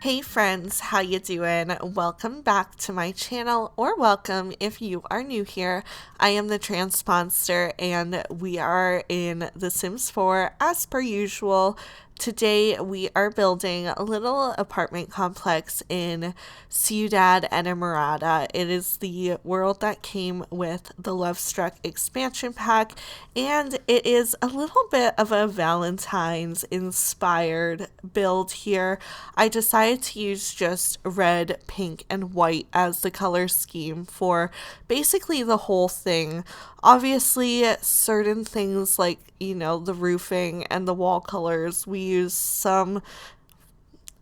Hey friends, how you doing? Welcome back to my channel, or welcome if you are new here. I am the Transponster and we are in The Sims 4 as per usual. Today we are building a little apartment complex in Ciudad Enamorada. It is the world that came with the Lovestruck expansion pack, and it is a little bit of a Valentine's inspired build here. I decided to use just red, pink, and white as the color scheme for basically the whole thing. Obviously, certain things like, the roofing and the wall colors, we use some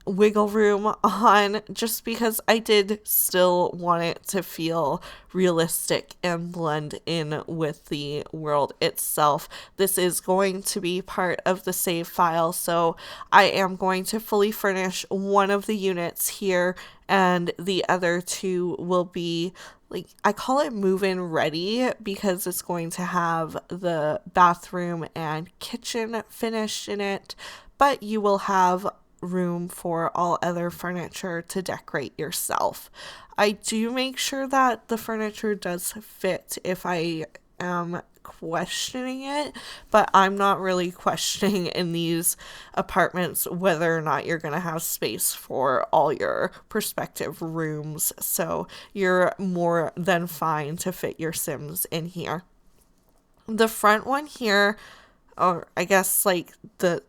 wiggle room on just because I did still want it to feel realistic and blend in with the world itself. This is going to be part of the save file, so I am going to fully furnish one of the units here, and the other two will be like, I call it move-in ready because it's going to have the bathroom and kitchen finished in it, but you will have room for all other furniture to decorate yourself. I do make sure that the furniture does fit if I am questioning it, but I'm not really questioning in these apartments whether or not you're going to have space for all your prospective rooms. So you're more than fine to fit your Sims in here. The front one here, or I guess like the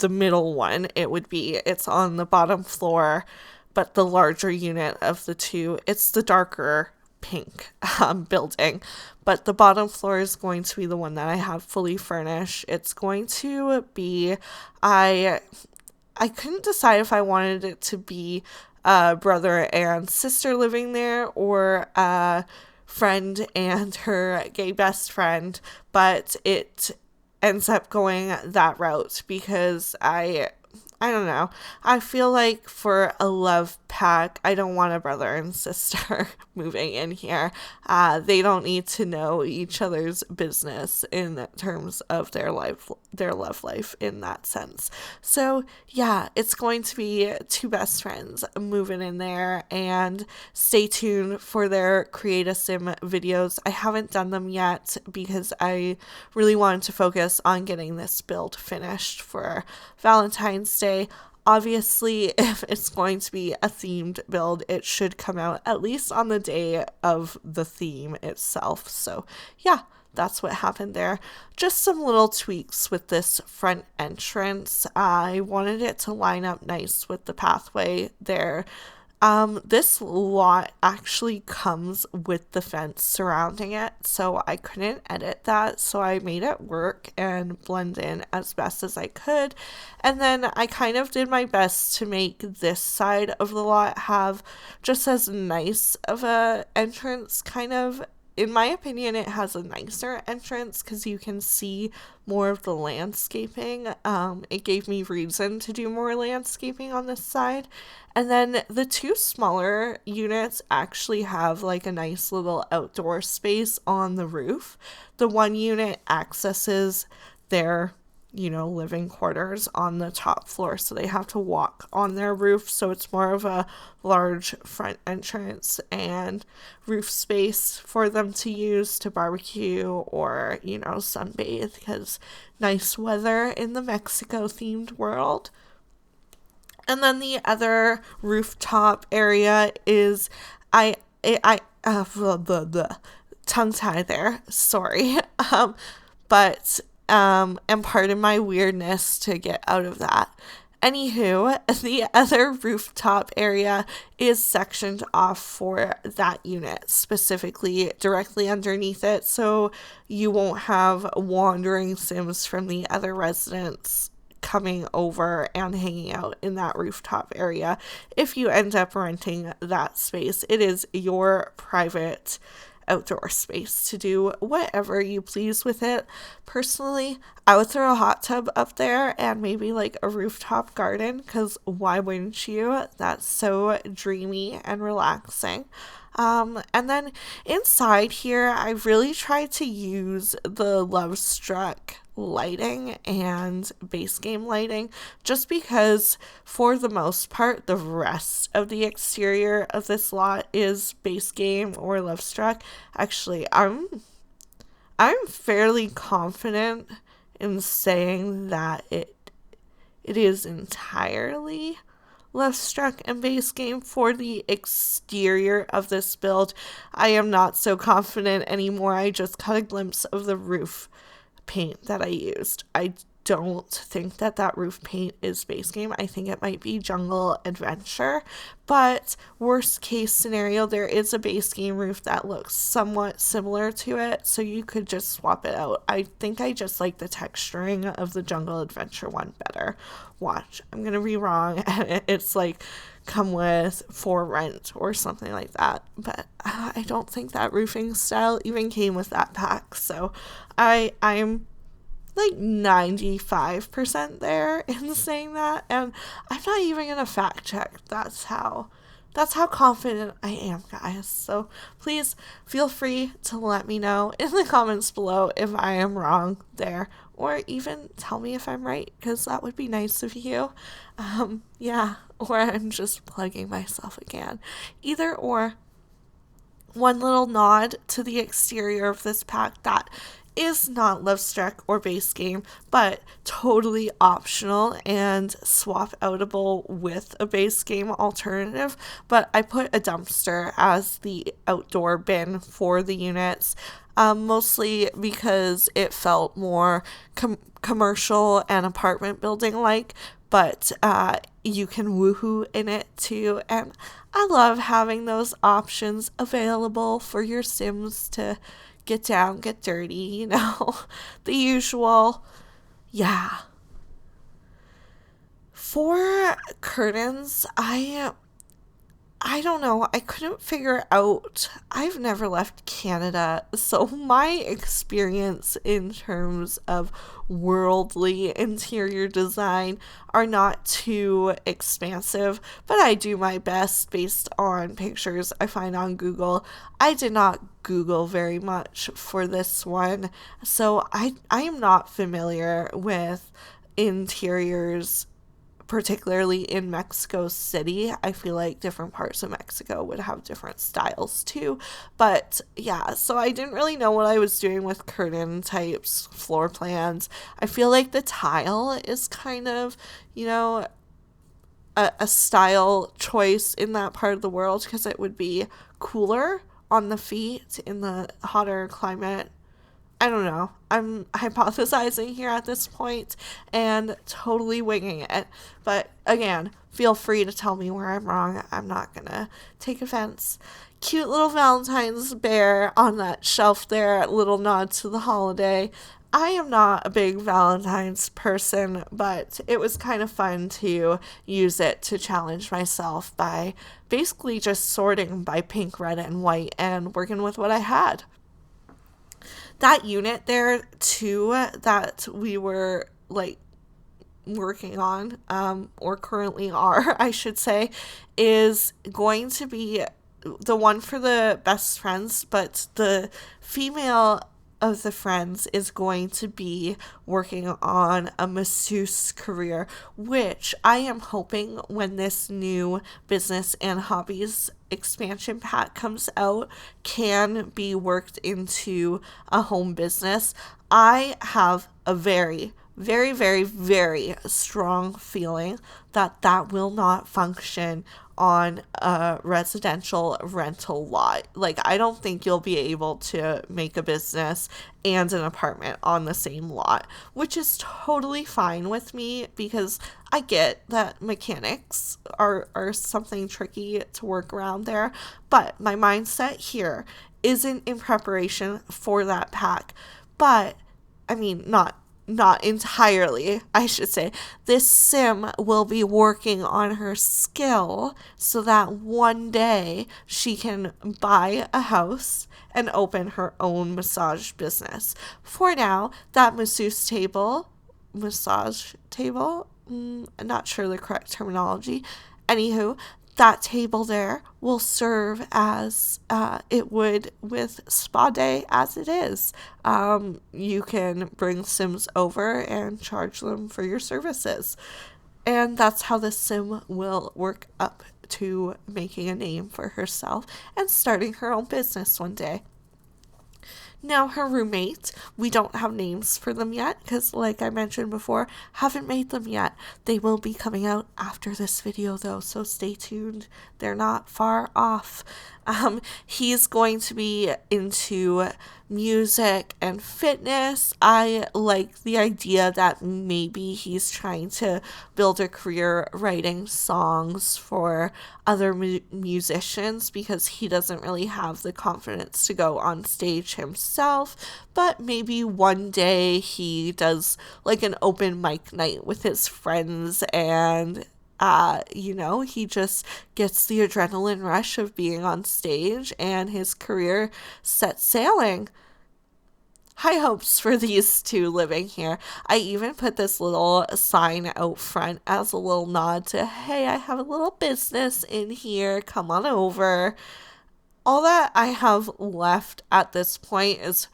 middle one, it's on the bottom floor, but the larger unit of the two, it's the darker pink building, but the bottom floor is going to be the one that I have fully furnished. It's going to be, I couldn't decide if I wanted it to be a brother and sister living there, or a friend and her gay best friend, but it ends up going that route because I don't know. I feel like for a love pack, I don't want a brother and sister moving in here. They don't need to know each other's business in terms of their love life in that sense. So yeah, it's going to be two best friends moving in there, and stay tuned for their Create a Sim videos. I haven't done them yet because I really wanted to focus on getting this build finished for Valentine's Day. Obviously, if it's going to be a themed build, it should come out at least on the day of the theme itself. So yeah, that's what happened there. Just some little tweaks with this front entrance. I wanted it to line up nice with the pathway there. This lot actually comes with the fence surrounding it, so I couldn't edit that, so I made it work and blend in as best as I could. And then I kind of did my best to make this side of the lot have just as nice of a entrance, kind of. In my opinion, it has a nicer entrance because you can see more of the landscaping. It gave me reason to do more landscaping on this side. And then the two smaller units actually have like a nice little outdoor space on the roof. The one unit accesses their living quarters on the top floor, so they have to walk on their roof, so it's more of a large front entrance and roof space for them to use to barbecue or sunbathe, because nice weather in the Mexico themed world. And then the other rooftop area is the tongue tie there, sorry. But and pardon my weirdness to get out of that. Anywho, the other rooftop area is sectioned off for that unit, specifically directly underneath it, so you won't have wandering Sims from the other residents coming over and hanging out in that rooftop area. If you end up renting that space, it is your private outdoor space to do whatever you please with it. Personally, I would throw a hot tub up there and maybe like a rooftop garden, because why wouldn't you? That's so dreamy and relaxing. And then inside here, I really tried to use the Lovestruck lighting and base game lighting just because for the most part the rest of the exterior of this lot is base game or Lovestruck. Actually, I'm fairly confident in saying that it is entirely Lovestruck and base game for the exterior of this build. I am not so confident anymore. I just caught a glimpse of the roof paint that I used. I don't think that roof paint is base game. I think it might be Jungle Adventure, but worst case scenario, there is a base game roof that looks somewhat similar to it, so you could just swap it out. I think I just like the texturing of the Jungle Adventure one better. Watch, I'm gonna be wrong, and it's like come with for rent or something like that, but I don't think that roofing style even came with that pack, so I'm like 95% there in saying that, and I'm not even gonna fact check. That's how confident I am, guys. So please feel free to let me know in the comments below if I am wrong there, or even tell me if I'm right, because that would be nice of you. Yeah, or I'm just plugging myself again. Either or. One little nod to the exterior of this pack that is not Lovestruck or base game, but totally optional and swap outable with a base game alternative. But I put a dumpster as the outdoor bin for the units, mostly because it felt more commercial and apartment building like, but you can woohoo in it too. And I love having those options available for your Sims to get down, get dirty, the usual. Yeah. For curtains, I don't know. I couldn't figure out. I've never left Canada, so my experience in terms of worldly interior design are not too expansive, but I do my best based on pictures I find on Google. I did not Google very much for this one, so I am not familiar with interiors, particularly in Mexico City. I feel like different parts of Mexico would have different styles too. But yeah, so I didn't really know what I was doing with curtain types, floor plans. I feel like the tile is kind of, a style choice in that part of the world because it would be cooler on the feet in the hotter climate. I don't know. I'm hypothesizing here at this point and totally winging it. But again, feel free to tell me where I'm wrong. I'm not going to take offense. Cute little Valentine's bear on that shelf there, little nod to the holiday. I am not a big Valentine's person, but it was kind of fun to use it to challenge myself by basically just sorting by pink, red, and white and working with what I had. That unit there too that we were like working on, or currently are, I should say, is going to be the one for the best friends, but the female of the friends is going to be working on a masseuse career, which I am hoping when this new business and hobbies expansion pack comes out can be worked into a home business. I have a very, very, very, very strong feeling that will not function on a residential rental lot. Like, I don't think you'll be able to make a business and an apartment on the same lot, which is totally fine with me because I get that mechanics are something tricky to work around there. But my mindset here isn't in preparation for that pack. But I mean, not entirely, I should say. This sim will be working on her skill so that one day she can buy a house and open her own massage business. For now, that massage table, I'm not sure the correct terminology. Anywho, that table there will serve as it would with spa day as it is. You can bring Sims over and charge them for your services. And that's how the Sim will work up to making a name for herself and starting her own business one day. Now, her roommate, we don't have names for them yet because, like I mentioned before, haven't made them yet. They will be coming out after this video, though, so stay tuned. They're not far off. He's going to be into music and fitness. I like the idea that maybe he's trying to build a career writing songs for other musicians because he doesn't really have the confidence to go on stage himself. But maybe one day he does like an open mic night with his friends and he just gets the adrenaline rush of being on stage and his career sets sailing. High hopes for these two living here. I even put this little sign out front as a little nod to, hey, I have a little business in here. Come on over. All that I have left at this point is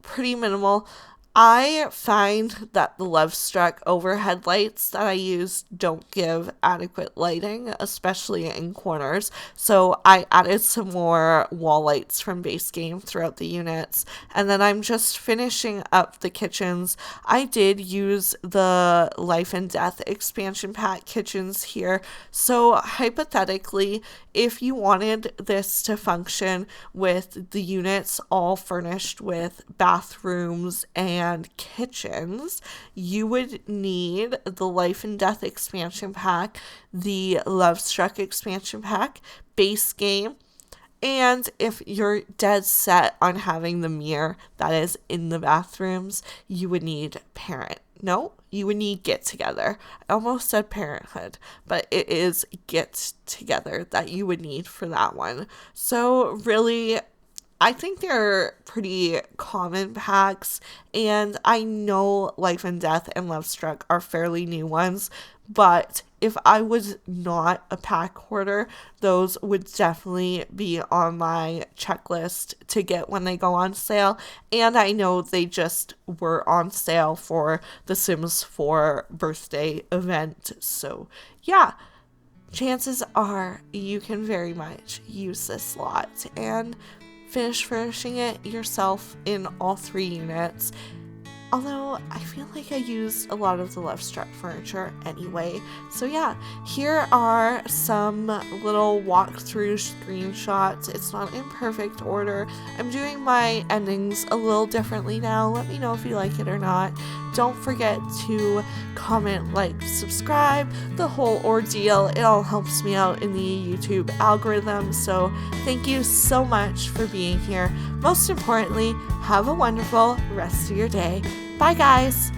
pretty minimal. I find that the Lovestruck overhead lights that I use don't give adequate lighting, especially in corners. So I added some more wall lights from base game throughout the units. And then I'm just finishing up the kitchens. I did use the Life and Death expansion pack kitchens here. So hypothetically, if you wanted this to function with the units all furnished with bathrooms and kitchens, you would need the Life and Death expansion pack, the Lovestruck expansion pack, base game, and if you're dead set on having the mirror that is in the bathrooms, you would need Parent. No, you would need Get Together. I almost said Parenthood, but it is Get Together that you would need for that one. So really, I think they're pretty common packs, and I know Life and Death and Lovestruck are fairly new ones, but if I was not a pack hoarder, those would definitely be on my checklist to get when they go on sale, and I know they just were on sale for the Sims 4 birthday event, so yeah. Chances are you can very much use this lot and finish furnishing it yourself in all 3 units. Although I feel like I used a lot of the Lovestruck furniture anyway. So yeah, here are some little walkthrough screenshots. It's not in perfect order. I'm doing my endings a little differently now. Let me know if you like it or not. Don't forget to comment, like, subscribe, the whole ordeal. It all helps me out in the YouTube algorithm. So thank you so much for being here. Most importantly, have a wonderful rest of your day. Bye, guys.